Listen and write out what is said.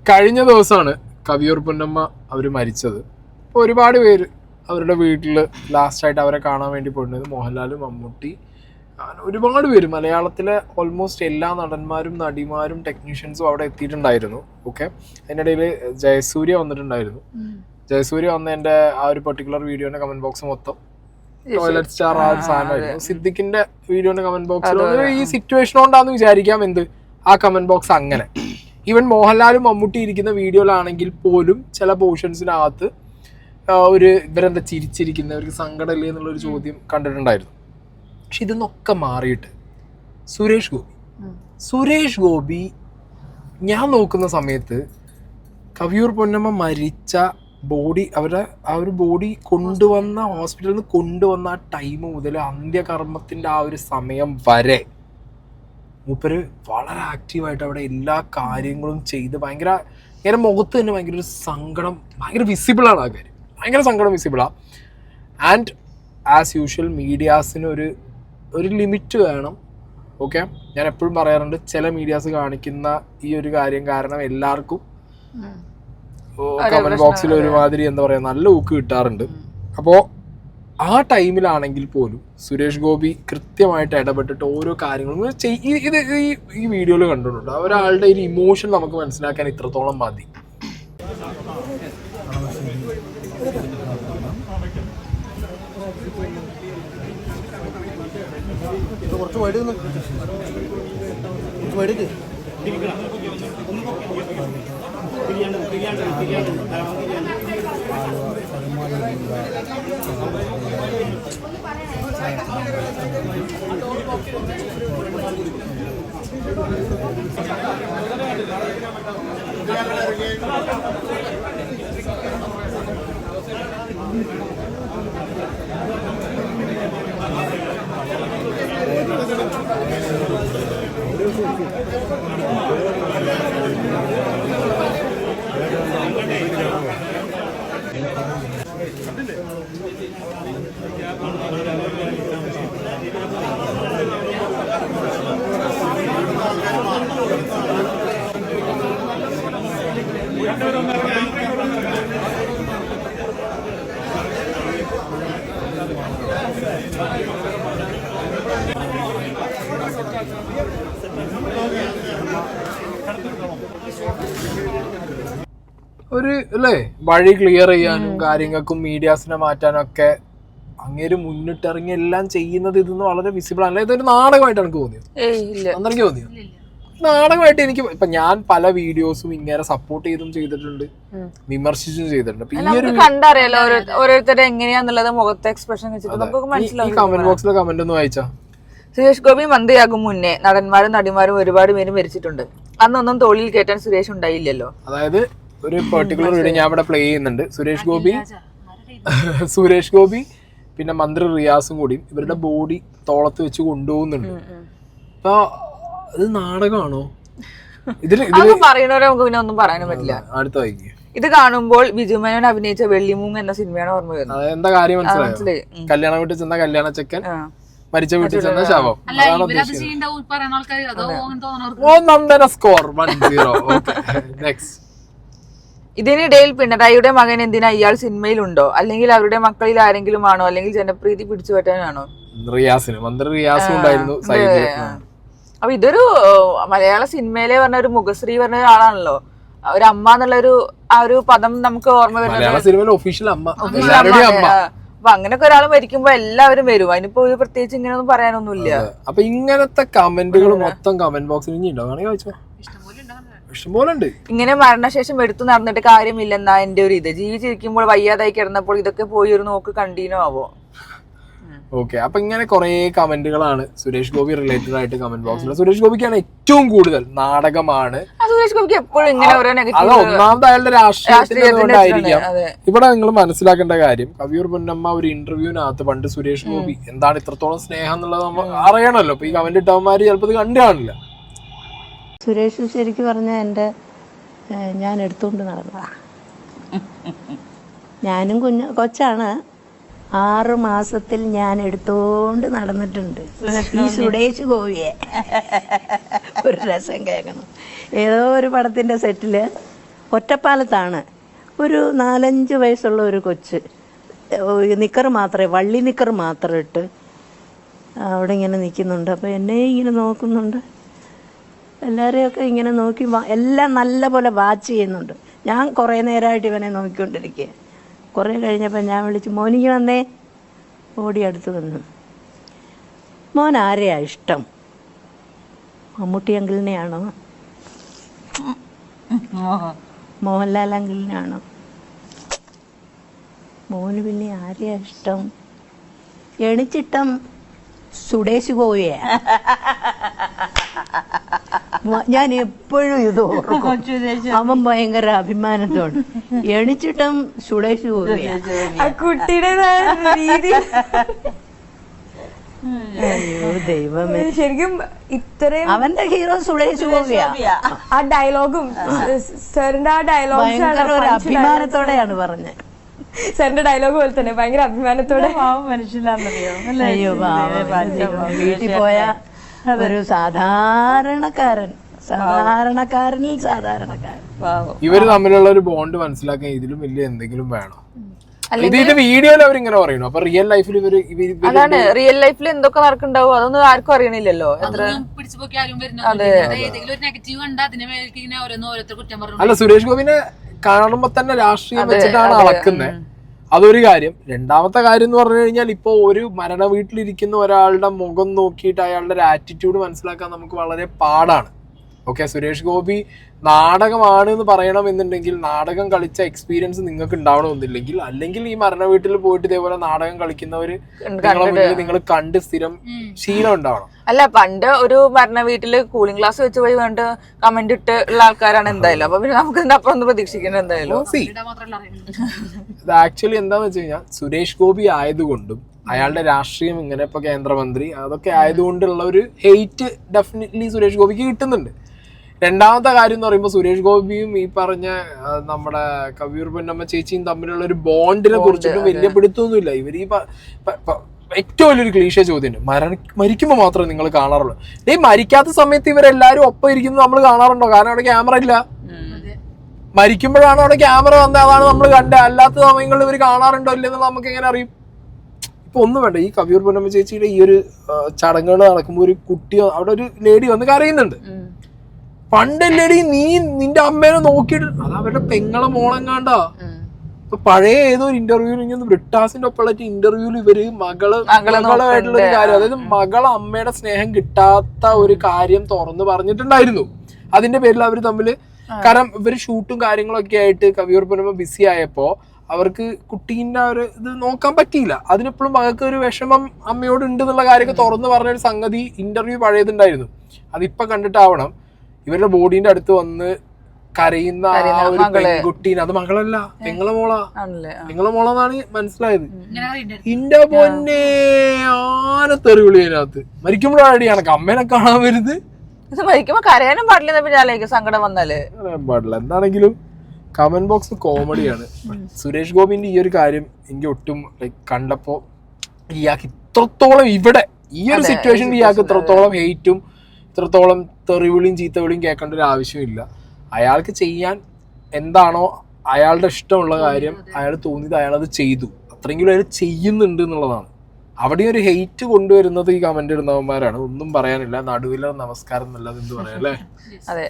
കഴിഞ്ഞ ദിവസമാണ് കവിയൂർ പൊന്നമ്മ അവർ മരിച്ചത്. അപ്പോൾ ഒരുപാട് പേര് അവരുടെ വീട്ടിൽ ലാസ്റ്റായിട്ട് അവരെ കാണാൻ വേണ്ടി പോയിട്ടുണ്ടായിരുന്നു. മോഹൻലാൽ, മമ്മൂട്ടി, ഒരുപാട് പേര്, മലയാളത്തിലെ ഓൾമോസ്റ്റ് എല്ലാ നടന്മാരും നടിമാരും ടെക്നീഷ്യൻസും അവിടെ എത്തിയിട്ടുണ്ടായിരുന്നു. ഓക്കെ, അതിനിടയിൽ ജയസൂര്യ വന്നിട്ടുണ്ടായിരുന്നു. ജയസൂര്യ വന്നതിൻ്റെ ആ ഒരു പെർട്ടിക്കുലർ വീഡിയോന്റെ കമന്റ് ബോക്സ് മൊത്തം ടോയ്ലറ്റ് സ്റ്റാർ ആ ഒരു സാധനമായിരുന്നു. സിദ്ദിഖിന്റെ വീഡിയോന്റെ കമന്റ് ബോക്സിൽ ഈ സിറ്റുവേഷൻ കൊണ്ടാന്ന് വിചാരിക്കാം എന്ത് ആ കമന്റ് ബോക്സ് അങ്ങനെ. ഈവൻ മോഹൻലാലും മമ്മൂട്ടി ഇരിക്കുന്ന വീഡിയോയിലാണെങ്കിൽ പോലും ചില പോർഷൻസിനകത്ത് ഇവരെന്താ ചിരിച്ചിരിക്കുന്നവർക്ക് സങ്കടമില്ലേ എന്നുള്ളൊരു ചോദ്യം കണ്ടിട്ടുണ്ടായിരുന്നു. പക്ഷെ ഇതൊന്നൊക്കെ മാറിയിട്ട് സുരേഷ് ഗോപി ഞാൻ നോക്കുന്ന സമയത്ത് കവിയൂർ പൊന്നമ്മ മരിച്ച ബോഡി, അവരുടെ ആ ഒരു ബോഡി കൊണ്ടുവന്ന ഹോസ്പിറ്റലിൽ നിന്ന് കൊണ്ടുവന്ന ആ ടൈം മുതൽ അന്ത്യകർമ്മത്തിൻ്റെ ആ ഒരു സമയം വരെ മൂപ്പര് വളരെ ആക്റ്റീവായിട്ട് അവിടെ എല്ലാ കാര്യങ്ങളും ചെയ്ത് ഭയങ്കര ഇങ്ങനെ മുഖത്ത് തന്നെ ഭയങ്കര ഒരു സങ്കടം ഭയങ്കര വിസിബിളാണ്. ആ കാര്യം ഭയങ്കര സങ്കടം വിസിബിളാണ്. ആൻഡ് ആസ് യൂഷ്വൽ മീഡിയാസിന് ഒരു ലിമിറ്റ് വേണം. ഓക്കെ, ഞാൻ എപ്പോഴും പറയാറുണ്ട്, ചില മീഡിയാസ് കാണിക്കുന്ന ഈ ഒരു കാര്യം കാരണം എല്ലാവർക്കും കമന്റ് ബോക്സിൽ ഒരുമാതിരി എന്താ പറയുക നല്ല ഊക്ക് കിട്ടാറുണ്ട്. അപ്പോൾ ആ ടൈമിലാണെങ്കിൽ പോലും സുരേഷ് ഗോപി കൃത്യമായിട്ട് ഇടപെട്ടിട്ട് ഓരോ കാര്യങ്ങളും ഇത് ഈ വീഡിയോയിൽ കണ്ടിട്ടുണ്ട്. ഒരാളുടെ ഒരു ഇമോഷൻ നമുക്ക് മനസ്സിലാക്കാൻ ഇത്രത്തോളം മതി. കുറച്ച് വൈഡ് ഒരു അല്ലേ വഴി ക്ലിയർ ചെയ്യാനും കാര്യങ്ങൾക്കും മീഡിയാസിനെ മാറ്റാനും ഒക്കെ അങ്ങേര് മുന്നിട്ടിറങ്ങി എല്ലാം ചെയ്യുന്നത് ഇതൊന്നും വളരെ വിസിബിൾ ആണ്. ഇതൊരു നാടകമായിട്ട് എനിക്ക് തോന്നിയത്. എനിക്ക് തോന്നിയോ നാടകമായിട്ട്? എനിക്ക് ഇപ്പൊ ഞാൻ പല വീഡിയോസും ഇങ്ങനെ സപ്പോർട്ട് ചെയ്തും ചെയ്തിട്ടുണ്ട്, വിമർശിച്ചും ചെയ്തിട്ടുണ്ട്. കണ്ടറിയാലോ ഓരോരുത്തരെ എങ്ങനെയാന്നുള്ളത് മുഖത്തെ എക്സ്പ്രഷൻ വെച്ചിട്ട് നമുക്ക് മനസ്സിലാവും. ഈ കമന്റ് ബോക്സിലെ കമന്റ് ഒന്ന് വായിച്ചാ, സുരേഷ് ഗോപി മന്ത്രിയാകും മുന്നേ നടന്മാരും നടിമാരും ഒരുപാട് പേര് മരിച്ചിട്ടുണ്ട്, അന്നൊന്നും തോളിൽ കയറ്റാൻ സുരേഷ് ഉണ്ടായില്ലല്ലോ. അതായത് ഒരു പെർട്ടിക്കുലർ വീഡിയോ ഞാൻ ഇവിടെ പ്ലേ ചെയ്യുന്നുണ്ട്. സുരേഷ് ഗോപി പിന്നെ മന്ത്രി റിയാസും കൂടി ഇവരുടെ ബോഡി തോളത്ത് വെച്ച് കൊണ്ടുപോകുന്നുണ്ട്. അപ്പൊ ഇത് നാടകമാണോ? പറയുന്നവരെ നമുക്ക് പിന്നെ ഒന്നും പറയാനും പറ്റില്ല. അടുത്ത വായിക്കും. ഇത് കാണുമ്പോൾ ബിജുമേനോൻ അഭിനയിച്ച വെള്ളിമൂങ്ങ എന്ന സിനിമയാണ് ഓർമ്മ വരുന്നത്. എന്താ കാര്യം മനസ്സിലായി? കല്യാണ വീട്ടിൽ ചെന്ന കല്യാണ ചെക്കൻ, മരിച്ച വീട്ടിൽ ചെന്ന ശവം. സ്കോർ 1-0. നെക്സ്റ്റ്. ഇതിനിടയിൽ പിണറായിയുടെ മകൻ എന്തിനാ ഇയാൾ സിനിമയിലുണ്ടോ, അല്ലെങ്കിൽ അവരുടെ മക്കളിൽ ആരെങ്കിലും ആണോ, അല്ലെങ്കിൽ ജനപ്രീതി പിടിച്ചു പറ്റാനാണോ? മന്ത്രി റിയാസും ഉണ്ടായിരുന്നു. അപ്പൊ ഇതൊരു മലയാള സിനിമയിലെ പറഞ്ഞ ഒരു മുഖശ്രീ പറഞ്ഞ ഒരാളാണല്ലോ. ഒരു അമ്മ എന്നുള്ളൊരു ആ ഒരു പദം നമുക്ക് ഓർമ്മ വരുന്നത്. അപ്പൊ അങ്ങനൊക്കെ ഒരാൾ മരിക്കുമ്പോ എല്ലാവരും വരും. അതിനിപ്പോ ഒരു പ്രത്യേകിച്ച് ഇങ്ങനെയൊന്നും പറയാനൊന്നുമില്ല. അപ്പൊ ഇങ്ങനത്തെ കമന്റുകൾ മൊത്തം കമന്റ് ബോക്സിൽ ഇഷ്ടംപോലെ ഉണ്ട്. ഇങ്ങനെ മരണശേഷം എടുത്തു നടന്നിട്ട് കാര്യമില്ലെന്നാ എന്റെ ഒരു ഇത്. ജീവിച്ചിരിക്കുമ്പോൾ വയ്യാതായി കിടന്നപ്പോൾ ഇതൊക്കെ പോയി ഒരു നോക്ക് കണ്ടീനോ ആവോ. ഓക്കെ, അപ്പൊ ഇങ്ങനെ കുറെ കമന്റുകളാണ് സുരേഷ് ഗോപി റിലേറ്റഡ് ആയിട്ട് കമന്റ് ബോക്സിൽ. സുരേഷ് ഗോപിക്കാണ് ഏറ്റവും കൂടുതൽ നാടകമാണ്. സുരേഷ് ഗോപിക്ക് എപ്പോഴും ഇങ്ങനെ ഓരോ അത് ഒന്നാമത് അയാളുടെ രാഷ്ട്രീയത്തിനായിരിക്കാം. ഇവിടെ നിങ്ങൾ മനസ്സിലാക്കേണ്ട കാര്യം, കവിയൂർ പൊന്നമ്മ ഒരു ഇന്റർവ്യൂവിനകത്ത് പണ്ട് സുരേഷ് ഗോപി എന്താണ് ഇത്രത്തോളം സ്നേഹം എന്നുള്ളത് നമ്മൾ അറിയണമല്ലോ. ഇപ്പൊ ഈ കമന്റ് ഇട്ടവന്മാര് ചിലപ്പോൾ ഇത് കണ്ടു കാണില്ല. സുരേഷ് ശരിക്കും പറഞ്ഞാൽ ഞാൻ എടുത്തുകൊണ്ട് നടന്നതാ. ഞാനും കൊച്ചാണ്. 6 മാസത്തിൽ ഞാൻ എടുത്തോണ്ട് നടന്നിട്ടുണ്ട് ഈ സുരേഷ് ഗോപിയെ. ഒരു രസം കേൾക്കണം. ഏതോ ഒരു പടത്തിന്റെ സെറ്റില് ഒറ്റപ്പാലത്താണ്. ഒരു 4-5 വയസ്സുള്ള ഒരു കൊച്ച് നിക്കർ മാത്രമേ, വള്ളി നിക്കർ മാത്രം ഇട്ട് അവിടെ ഇങ്ങനെ നിൽക്കുന്നുണ്ട്. അപ്പോൾ എന്നെ ഇങ്ങനെ നോക്കുന്നുണ്ട്, എല്ലാവരെയൊക്കെ ഇങ്ങനെ നോക്കി എല്ലാം നല്ല പോലെ വാച്ച് ചെയ്യുന്നുണ്ട്. ഞാൻ കുറേ നേരമായിട്ട് ഇവനെ നോക്കിക്കൊണ്ടിരിക്കുക. കുറേ കഴിഞ്ഞപ്പോൾ ഞാൻ വിളിച്ചു, മോനിക്ക് വന്നേ. ഓടി അടുത്ത് വന്നു. മോൻ ആരെയാ ഇഷ്ടം? മമ്മൂട്ടി അങ്കിളിനെയാണോ മോഹൻലാൽ അങ്കിളിനാണോ? മോന് പിന്നെ ആരെയാ ഇഷ്ടം? എണിച്ചിട്ടം സുടേഷ് ഗോപിയാ. ഞാൻ എപ്പോഴും ഇത് ഓർക്കും. അവൻ ഭയങ്കര അഭിമാനത്തോട് എണിച്ചിട്ടം സുടേഷ് ഗോപിയാ. കുട്ടിയുടേതായ രീതി. അയ്യോ ദൈവമേ, ശരിക്കും ഇത്രയും അവന്റെ ഹീറോ സുടേഷ് ഗോപിയാ. ആ ഡയലോഗും സാറിന്റെ ആ ഡയലോഗ്സ് ഭയങ്കര ഒരു അഭിമാനത്തോടെയാണ് പറഞ്ഞത്. സാറിന്റെ ഡയലോഗ് പോലെ തന്നെ ഭയങ്കര അഭിമാനത്തോടെ. മനുഷ്യനാണെന്നറിയോ? അയ്യോ വീട്ടിൽ പോയ ഒരു സാധാരണക്കാരൻ, സാധാരണക്കാരനിൽ സാധാരണക്കാരൻ. ഇവര് തമ്മിലുള്ള ഒരു ബോണ്ട് മനസ്സിലാക്കാൻ ഇതിലും വലിയ എന്തെങ്കിലും വേണം. ഇത് വീഡിയോയിൽ അവരിങ്ങനെ പറയുന്നു. അപ്പൊ റിയൽ ലൈഫിൽ അതാണ്, റിയൽ ലൈഫിൽ എന്തൊക്കെ നടക്കുന്നുണ്ടാവും അതൊന്നും ആർക്കും അറിയണില്ലല്ലോ. അല്ല, സുരേഷ് ഗോപിനെ കാണുമ്പോ തന്നെ രാഷ്ട്രീയം വെച്ചിട്ടാണ് അളക്കുന്നത്. അതൊരു കാര്യം. രണ്ടാമത്തെ കാര്യം എന്ന് പറഞ്ഞു കഴിഞ്ഞാൽ, ഇപ്പൊ ഒരു മരണ വീട്ടിലിരിക്കുന്ന ഒരാളുടെ മുഖം നോക്കിയിട്ട് അയാളുടെ ഒരു ആറ്റിറ്റ്യൂഡ് മനസ്സിലാക്കാൻ നമുക്ക് വളരെ പാടാണ്. ഓക്കെ, സുരേഷ് ഗോപി നാടകമാണ് എന്ന് പറയണമെന്നുണ്ടെങ്കിൽ നാടകം കളിച്ച എക്സ്പീരിയൻസ് നിങ്ങൾക്ക് ഉണ്ടാവണമെന്നില്ലെങ്കിൽ, അല്ലെങ്കിൽ ഈ മരണ വീട്ടിൽ പോയിട്ട് ഇതേപോലെ നാടകം കളിക്കുന്നവര് നിങ്ങൾ കണ്ട് സ്ഥിരം ശീലം ഉണ്ടാവണം. അല്ല, പണ്ട് ഒരു മരണ വീട്ടില് കൂളിംഗ് ഗ്ലാസ് വെച്ച് പോയി വേണ്ട കമന്റ് ഇട്ട് ഉള്ള ആൾക്കാരാണ് എന്തായാലും. അപ്പൊ പിന്നെ നമുക്ക് അപ്പുറം ഒന്ന് പ്രതീക്ഷിക്കണം എന്തായാലും. ഇത് ആക്ച്വലി എന്താന്ന് വെച്ച് കഴിഞ്ഞാൽ, സുരേഷ് ഗോപി ആയതുകൊണ്ടും അയാളുടെ രാഷ്ട്രീയം ഇങ്ങനെ ഇപ്പൊ കേന്ദ്രമന്ത്രി അതൊക്കെ ആയതുകൊണ്ടുള്ള ഒരു ഹെയ്റ്റ് ഡെഫിനറ്റ്ലി സുരേഷ് ഗോപിക്ക് കിട്ടുന്നുണ്ട്. രണ്ടാമത്തെ കാര്യം എന്ന് പറയുമ്പോൾ, സുരേഷ് ഗോപിയും ഈ പറഞ്ഞ നമ്മുടെ കവിയൂർ പൊന്നമ്മ ചേച്ചിയും തമ്മിലുള്ള ഒരു ബോണ്ടിനെ കുറിച്ചിട്ടും വലിയ പിടുത്തൊന്നുമില്ല. ഇവർ ഈ ഏറ്റവും വലിയൊരു ക്ലീശ ചോദ്യമുണ്ട്, മരിക്കുമ്പോൾ മാത്രമേ നിങ്ങൾ കാണാറുള്ളൂ. മരിക്കാത്ത സമയത്ത് ഇവരെല്ലാരും ഒപ്പം ഇരിക്കുന്നത് നമ്മൾ കാണാറുണ്ടോ? കാരണം അവിടെ ക്യാമറ ഇല്ല. മരിക്കുമ്പോഴാണ് അവിടെ ക്യാമറ വന്നത്, അതാണ് നമ്മൾ കണ്ടത്. അല്ലാത്ത സമയങ്ങളിൽ ഇവർ കാണാറുണ്ടോ ഇല്ലെന്ന് നമുക്ക് എങ്ങനെ അറിയും? ഇപ്പൊ ഒന്നും വേണ്ട, ഈ കവിയൂർ പൊന്നമ്മ ചേച്ചിയുടെ ഈ ഒരു ചടങ്ങുകൾ നടക്കുമ്പോൾ ഒരു കുട്ടി, അവിടെ ഒരു ലേഡി വന്ന് കരയുന്നുണ്ട്. പണ്ടല്ലേടി നീ നിന്റെ അമ്മേനെ നോക്കിയിട്ട്, അത് അവരുടെ പെങ്ങളെ മോളെങ്ങാണ്ടാ. ഇപ്പൊ പഴയ ഏതോ ഒരു ഇന്റർവ്യൂവിൽ, ഇങ്ങനെ ബ്രിട്ടാസിന്റെ ഒപ്പമുള്ള ഇന്റർവ്യൂവിൽ ഇവര് മകളായിട്ടുള്ള ഒരു കാര്യം, അതായത് മകളെ അമ്മയുടെ സ്നേഹം കിട്ടാത്ത ഒരു കാര്യം തുറന്നു പറഞ്ഞിട്ടുണ്ടായിരുന്നു. അതിന്റെ പേരിൽ അവർ തമ്മില്, കാരണം ഇവര് ഷൂട്ടും കാര്യങ്ങളൊക്കെ ആയിട്ട് കവിയൂർ പൊന്നമ്മ ബിസി ആയപ്പോ അവർക്ക് കുട്ടീന്റെ ഒരു ഇത് നോക്കാൻ പറ്റിയില്ല. അതിനെപ്പോഴും മകൾക്ക് ഒരു വിഷമം അമ്മയോട് ഉണ്ട് എന്നുള്ള കാര്യമൊക്കെ തുറന്നു പറഞ്ഞൊരു സംഗതി ഇന്റർവ്യൂ പഴയതുണ്ടായിരുന്നു. അതിപ്പൊ കണ്ടിട്ടാവണം ഇവരുടെ ബോഡീന്റെ അടുത്ത് വന്ന് കരയുന്ന ആ ഒരു പെൺകുട്ടീനെ, അത് മകളല്ല, പെങ്ങളെ മോളാന്നാണ് മനസ്സിലായത്. ഇന്റെ പൊന്നെ ആന തെറിവിളി അതിനകത്ത്. മരിക്കുമ്പോഴാണ് കണക്ക് അമ്മേനെ കാണാൻ വരുന്നത്. മരിക്കുമ്പോ കരയാനും പാടില്ല, സങ്കടം വന്നാല് അറിയാൻ പാടില്ല. എന്താണെങ്കിലും കമന്റ് ബോക്സ് കോമഡിയാണ്. സുരേഷ് ഗോപിന്റെ ഈ ഒരു കാര്യം എനിക്ക് ഒട്ടും കണ്ടപ്പോ, ഇയാൾക്ക് ഇത്രത്തോളം ഇവിടെ ഈ ഒരു സിറ്റുവേഷനിൽ ഇയാൾക്ക് ഇത്രത്തോളം ഹെയ്റ്റും ഇത്രത്തോളം തെറിവിളിയും ചീത്തവിളിയും കേൾക്കേണ്ട ഒരു ആവശ്യമില്ല. അയാൾക്ക് ചെയ്യാൻ എന്താണോ അയാളുടെ ഇഷ്ടമുള്ള കാര്യം അയാൾ തോന്നിയത് അയാളത് ചെയ്തു. അത്രയെങ്കിലും അയാൾ ചെയ്യുന്നുണ്ട് എന്നുള്ളതാണ്. അവിടെ ഒരു ഹെയ്റ്റ് കൊണ്ടുവരുന്നത് ഈ കമന്റ് ഇടുന്നവന്മാരാണ്. ഒന്നും പറയാനില്ല. നടുവിലെ നമസ്കാരം എന്നല്ലാതെ എന്ത് പറയാം, അല്ലേ? അതെ.